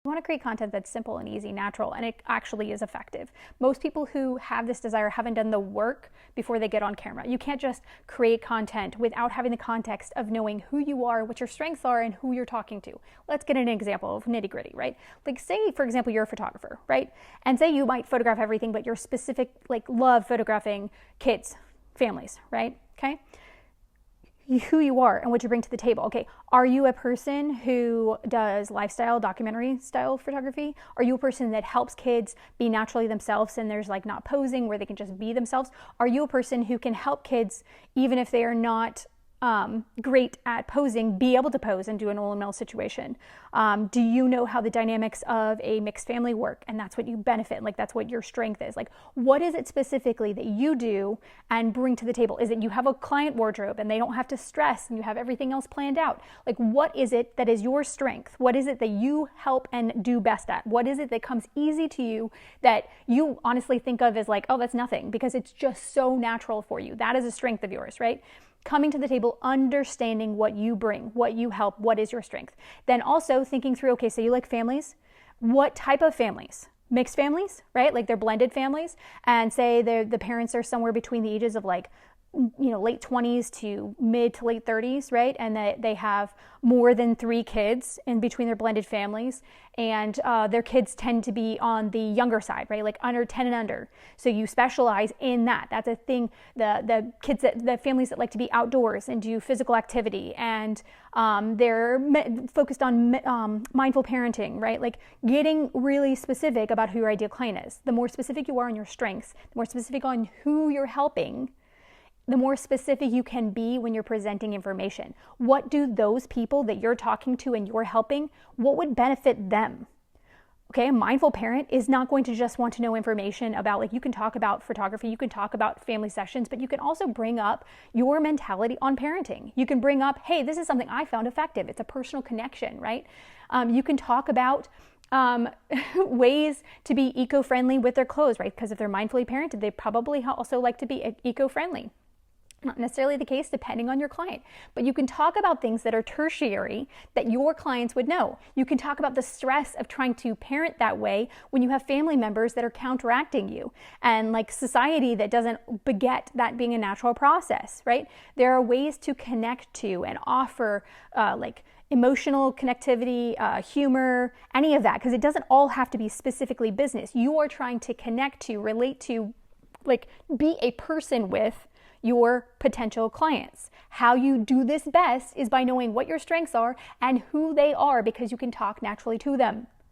You want to create content that's simple and easy, natural, and it actually is effective. Most people who have this desire haven't done the work before they get on camera. You can't just create content without having the context of knowing who you are, what your strengths are, and who you're talking to. Let's get an example of nitty-gritty, right? Like say, for example, you're a photographer, right? And say you might photograph everything, but you're specific, like love photographing kids, families, right? Okay? Who you are and what you bring to the table. Okay, are you a person who does lifestyle, documentary style photography? Are you a person that helps kids be naturally themselves and there's like not posing where they can just be themselves? Are you a person who can help kids, even if they are not great at posing, be able to pose and do an all-in-all situation? Do you know how the dynamics of a mixed family work? And that's what you benefit, like that's what your strength is. Like what is it specifically that you do and bring to the table? Is it you have a client wardrobe and they don't have to stress and you have everything else planned out? Like what is it that is your strength? What is it that you help and do best at? What is it that comes easy to you that you honestly think of as like, oh, that's nothing, because it's just so natural for you? That is a strength of yours, right? Coming to the table, understanding what you bring, what you help, what is your strength. Then also thinking through, okay, so you like families. What type of families? Mixed families, right? Like they're blended families. And say the parents are somewhere between the ages of like, late 20s to mid to late 30s, right? And they have more than 3 kids in between their blended families. And their kids tend to be on the younger side, right? Like under 10 and under. So you specialize in that. That's a thing. The kids, the families that like to be outdoors and do physical activity, and they're focused on mindful parenting, right? Like getting really specific about who your ideal client is. The more specific you are on your strengths, the more specific on who you're helping, the more specific you can be when you're presenting information. What do those people that you're talking to and you're helping, what would benefit them? Okay, a mindful parent is not going to just want to know information about, like, you can talk about photography, you can talk about family sessions, but you can also bring up your mentality on parenting. You can bring up, hey, this is something I found effective. It's a personal connection, right? You can talk about ways to be eco-friendly with their clothes, right? Because if they're mindfully parented, they probably also like to be eco-friendly. Not necessarily the case depending on your client, but you can talk about things that are tertiary that your clients would know. You can talk about the stress of trying to parent that way when you have family members that are counteracting you, and like society that doesn't beget that being a natural process, right? There are ways to connect to and offer like emotional connectivity, humor, any of that, because it doesn't all have to be specifically business. You are trying to connect to, relate to, like be a person with your potential clients. How you do this best is by knowing what your strengths are and who they are, because you can talk naturally to them.